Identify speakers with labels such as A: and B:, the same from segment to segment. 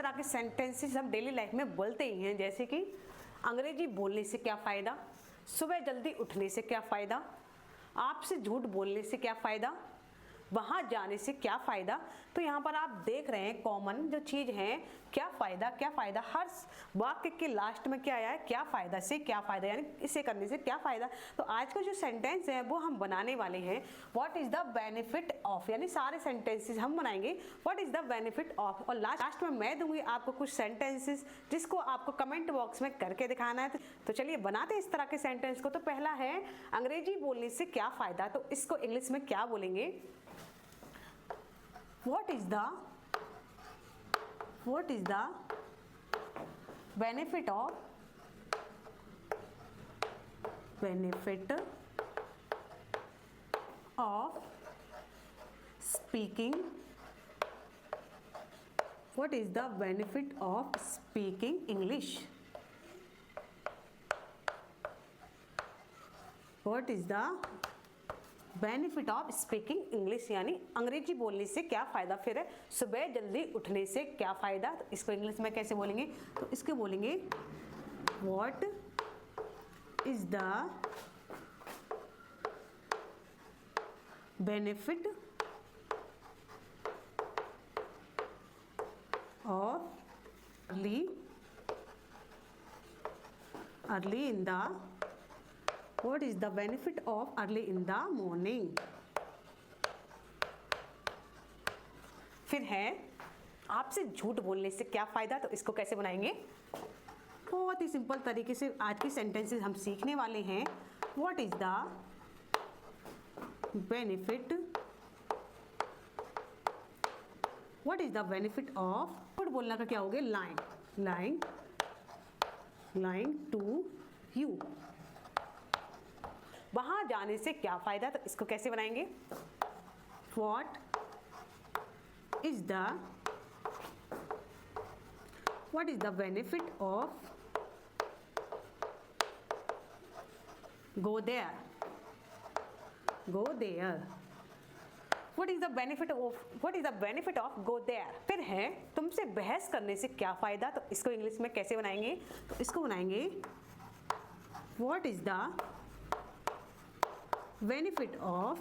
A: तरह के सेंटेंसेस हम डेली लाइफ में बोलते ही हैं, जैसे कि अंग्रेजी बोलने से क्या फ़ायदा, सुबह जल्दी उठने से क्या फ़ायदा, आपसे झूठ बोलने से क्या फ़ायदा, वहाँ जाने से क्या फ़ायदा। तो यहाँ पर आप देख रहे हैं कॉमन जो चीज़ है, क्या फ़ायदा, हर वाक्य के लास्ट में क्या आया है, क्या फ़ायदा से क्या फ़ायदा, यानी इसे करने से क्या फ़ायदा। तो आज का जो सेंटेंस है वो हम बनाने वाले हैं, what is the benefit of, यानी सारे सेंटेंसेस हम बनाएंगे what is the benefit of, और लास्ट में मैं दूंगी आपको कुछ सेंटेंसेस जिसको आपको कमेंट बॉक्स में करके दिखाना है। तो चलिए बनाते हैं इस तरह के सेंटेंस को। तो पहला है अंग्रेजी बोलने से क्या फ़ायदा, तो इसको इंग्लिश में क्या बोलेंगे, What is the benefit of speaking, what is the benefit of speaking English, what is the benefit of speaking English, यानी अंग्रेजी बोलने से क्या फ़ायदा। फिर है सुबह जल्दी उठने से क्या फ़ायदा, तो इसको इंग्लिश में कैसे बोलेंगे, तो इसको बोलेंगे what is the benefit of early in the, What is the benefit of early in the morning? फिर है आपसे झूठ बोलने से क्या फ़ायदा, तो इसको कैसे बनाएंगे, बहुत ही सिंपल तरीके से आज की सेंटेंसेस हम सीखने वाले हैं। What is the benefit of, झूठ बोलने का क्या हो गया, lying to you, वहां जाने से क्या फ़ायदा, तो इसको कैसे बनाएंगे, what is the benefit of go there, what is the benefit of go there। फिर है तुमसे बहस करने से क्या फ़ायदा, तो इसको इंग्लिश में कैसे बनाएंगे, तो इसको बनाएंगे what is the benefit of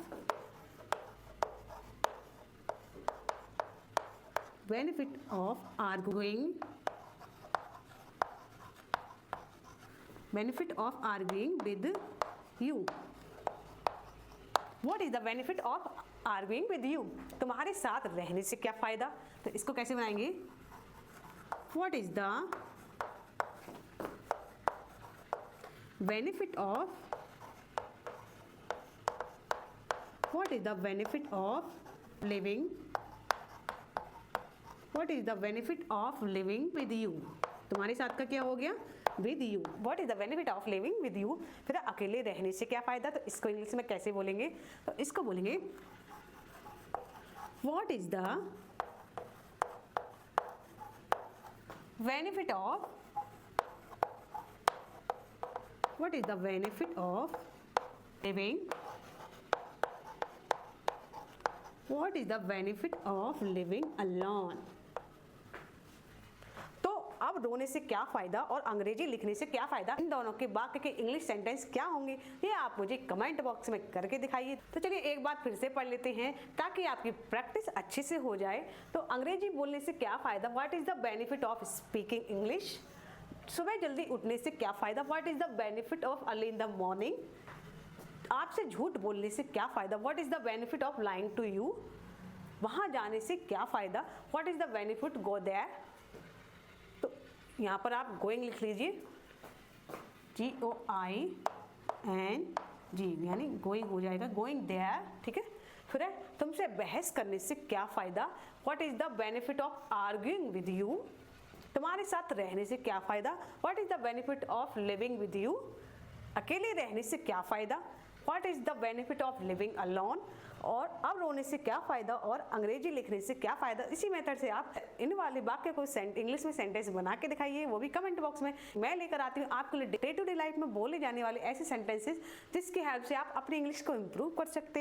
A: arguing with you, what is the benefit of arguing with you, तुम्हारे साथ रहने से क्या फ़ायदा, तो इसको कैसे बनाएंगे, what is the benefit of living with you, तुम्हारे साथ का क्या हो गया, with you, what is the benefit of living with you। फिर अकेले रहने से क्या फ़ायदा, तो इसको इंग्लिश में कैसे बोलेंगे, तो इसको बोलेंगे what is the benefit of living alone। तो अब रोने से क्या फ़ायदा और अंग्रेजी लिखने से क्या फ़ायदा, इन दोनों के वाक्य के इंग्लिश सेंटेंस क्या होंगे, ये आप मुझे कमेंट बॉक्स में करके दिखाइए। तो चलिए एक बार फिर से पढ़ लेते हैं ताकि आपकी प्रैक्टिस अच्छे से हो जाए। तो अंग्रेजी बोलने से क्या फ़ायदा, what is the benefit of speaking English, सुबह जल्दी उठने से क्या फ़ायदा, what is the benefit of early in the morning, आपसे झूठ बोलने से क्या फ़ायदा, what is the benefit of lying to you, वहाँ जाने से क्या फ़ायदा, what is the benefit go there. तो यहाँ पर आप गोइंग लिख लीजिए, GOING, यानी गोइंग हो जाएगा, गोइंग देयर, ठीक है। फिर है तुमसे बहस करने से क्या फ़ायदा, what is the benefit of arguing with you, तुम्हारे साथ रहने से क्या फ़ायदा, what is the benefit of living with you, अकेले रहने से क्या फ़ायदा, what is the benefit of living alone, और अब रोने से क्या फ़ायदा और अंग्रेजी लिखने से क्या फ़ायदा। इसी मेथड से आप इन वाले वाक्य को इंग्लिश में सेंटेंस बना के दिखाइए, वो भी कमेंट बॉक्स में। मैं लेकर आती हूँ आपके लिए डे टू डे लाइफ में बोले जाने वाले ऐसे सेंटेंसेस जिसकी हेल्प से आप अपनी इंग्लिश को इम्प्रूव कर सकते हैं।